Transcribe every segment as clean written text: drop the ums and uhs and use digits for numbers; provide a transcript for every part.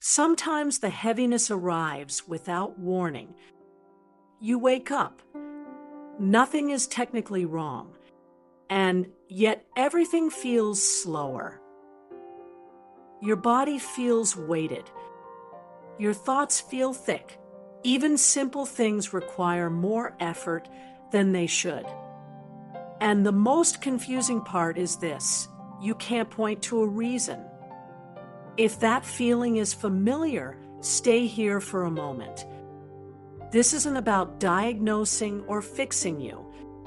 Sometimes the heaviness arrives without warning. You wake up. Nothing is technically wrong, and yet everything feels slower. Your body feels weighted. Your thoughts feel thick. Even simple things require more effort than they should. And the most confusing part is this: you can't point to a reason. If that feeling is familiar, stay here for a moment. This isn't about diagnosing or fixing you.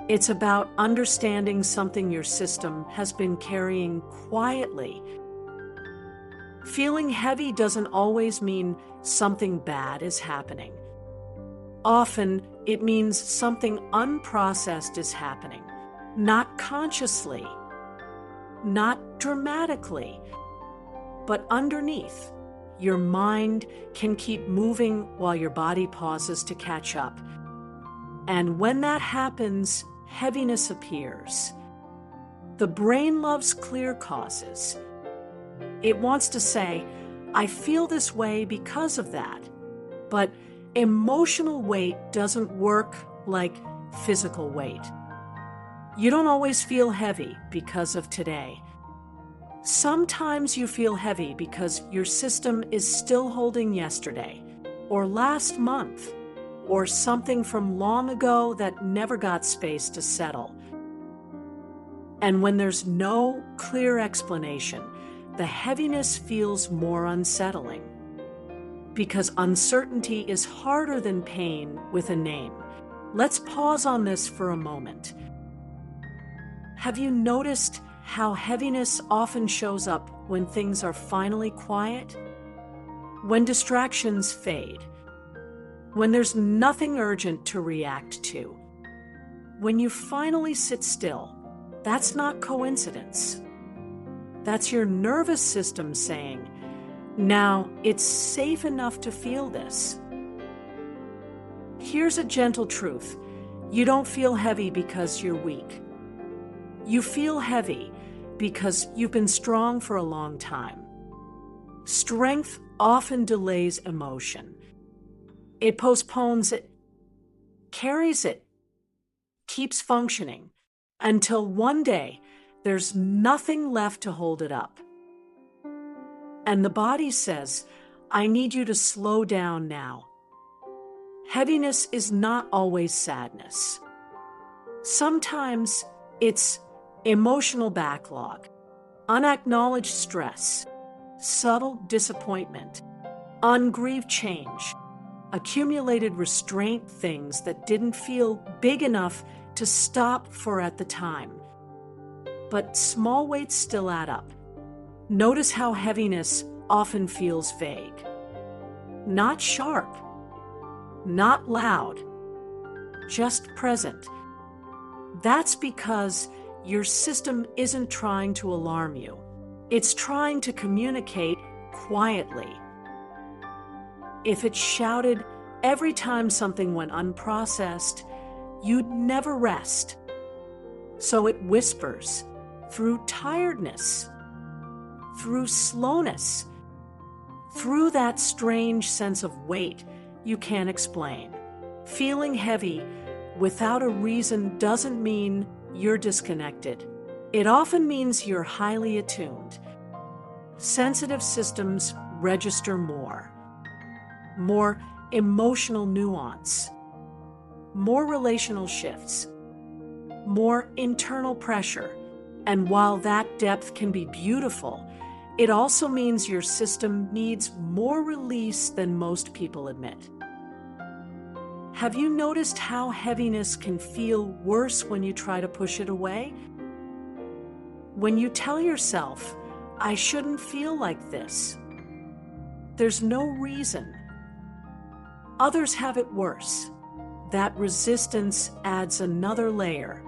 It's about understanding something your system has been carrying quietly. Feeling heavy doesn't always mean something bad is happening. Often, it means something unprocessed is happening, not consciously, not dramatically, but underneath. Your mind can keep moving while your body pauses to catch up. And when that happens, heaviness appears. The brain loves clear causes. It wants to say, I feel this way because of that. But emotional weight doesn't work like physical weight. You don't always feel heavy because of today. Sometimes you feel heavy because your system is still holding yesterday, or last month, or something from long ago that never got space to settle. And when there's no clear explanation, the heaviness feels more unsettling. Because uncertainty is harder than pain with a name. Let's pause on this for a moment. Have you noticed how heaviness often shows up when things are finally quiet? When distractions fade? When there's nothing urgent to react to? When you finally sit still? That's not coincidence. That's your nervous system saying, now it's safe enough to feel this. Here's a gentle truth. You don't feel heavy because you're weak. You feel heavy because you've been strong for a long time. Strength often delays emotion. It postpones it, carries it, keeps functioning, until one day there's nothing left to hold it up. And the body says, I need you to slow down now. Heaviness is not always sadness. Sometimes it's emotional backlog, unacknowledged stress, subtle disappointment, ungrieved change, accumulated restraint, things that didn't feel big enough to stop for at the time. But small weights still add up. Notice how heaviness often feels vague. Not sharp, not loud, just present. That's because your system isn't trying to alarm you. It's trying to communicate quietly. If it shouted every time something went unprocessed, you'd never rest. So it whispers through tiredness, through slowness, through that strange sense of weight you can't explain. Feeling heavy without a reason doesn't mean you're disconnected. It often means you're highly attuned. Sensitive systems register more emotional nuance, more relational shifts, more internal pressure. And while that depth can be beautiful, it also means your system needs more release than most people admit. Have you noticed how heaviness can feel worse when you try to push it away? When you tell yourself, I shouldn't feel like this. There's no reason. Others have it worse. That resistance adds another layer.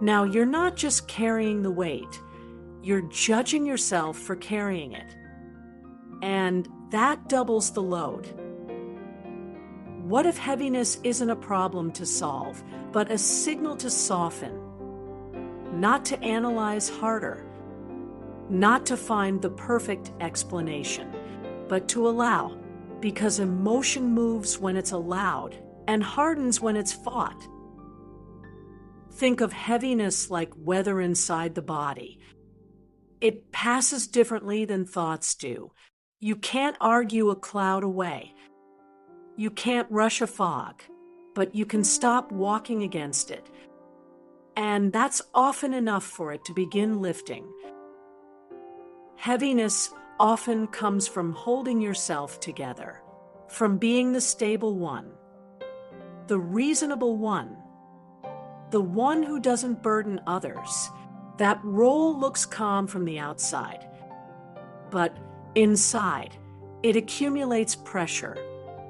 Now, you're not just carrying the weight, you're judging yourself for carrying it. And that doubles the load. What if heaviness isn't a problem to solve, but a signal to soften? Not to analyze harder, not to find the perfect explanation, but to allow, because emotion moves when it's allowed and hardens when it's fought. Think of heaviness like weather inside the body. It passes differently than thoughts do. You can't argue a cloud away. You can't rush a fog, but you can stop walking against it. And that's often enough for it to begin lifting. Heaviness often comes from holding yourself together, from being the stable one, the reasonable one, the one who doesn't burden others. That role looks calm from the outside, but inside, it accumulates pressure,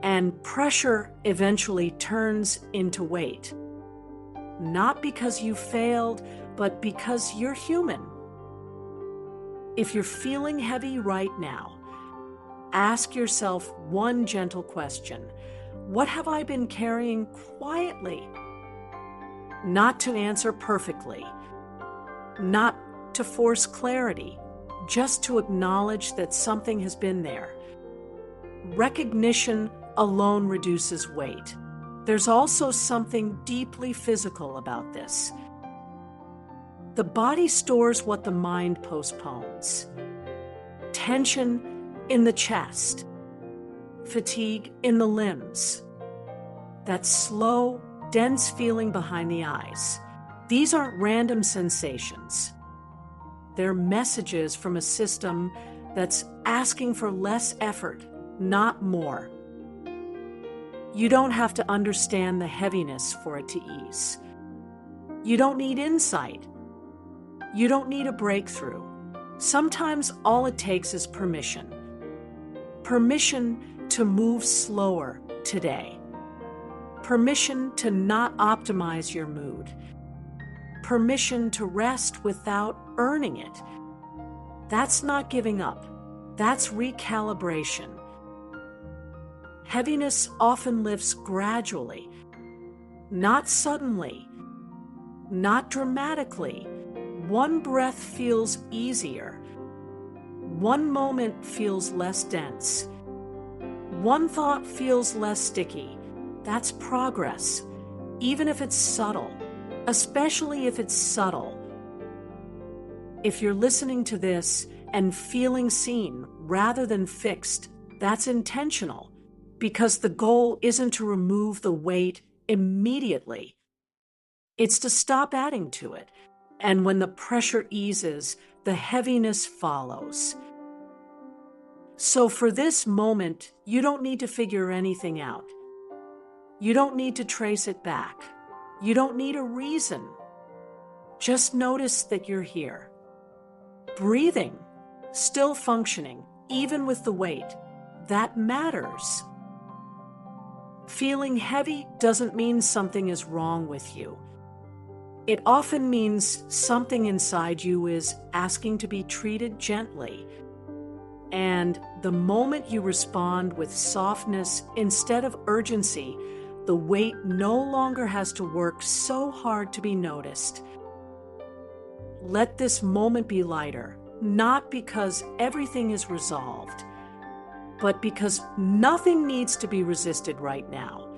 and pressure eventually turns into weight. Not because you failed, but because you're human. If you're feeling heavy right now, ask yourself one gentle question. What have I been carrying quietly? Not to answer perfectly, not to force clarity, just to acknowledge that something has been there. Recognition alone reduces weight. There's also something deeply physical about this. The body stores what the mind postpones. Tension in the chest, fatigue in the limbs, that slow, dense feeling behind the eyes. These aren't random sensations. They're messages from a system that's asking for less effort, not more. You don't have to understand the heaviness for it to ease. You don't need insight. You don't need a breakthrough. Sometimes all it takes is permission. Permission to move slower today. Permission to not optimize your mood. Permission to rest without earning it. That's not giving up. That's recalibration. Heaviness often lifts gradually, not suddenly, not dramatically. One breath feels easier. One moment feels less dense. One thought feels less sticky. That's progress, even if it's subtle, especially if it's subtle. If you're listening to this and feeling seen rather than fixed, that's intentional, because the goal isn't to remove the weight immediately. It's to stop adding to it. And when the pressure eases, the heaviness follows. So for this moment, you don't need to figure anything out. You don't need to trace it back. You don't need a reason. Just notice that you're here. Breathing, still functioning, even with the weight. That matters. Feeling heavy doesn't mean something is wrong with you. It often means something inside you is asking to be treated gently. And the moment you respond with softness instead of urgency, the weight no longer has to work so hard to be noticed. Let this moment be lighter, not because everything is resolved, but because nothing needs to be resisted right now.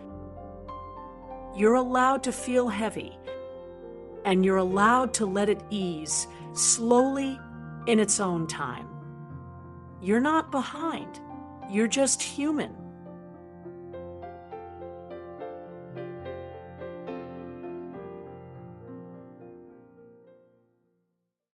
You're allowed to feel heavy, and you're allowed to let it ease slowly in its own time. You're not behind. You're just human.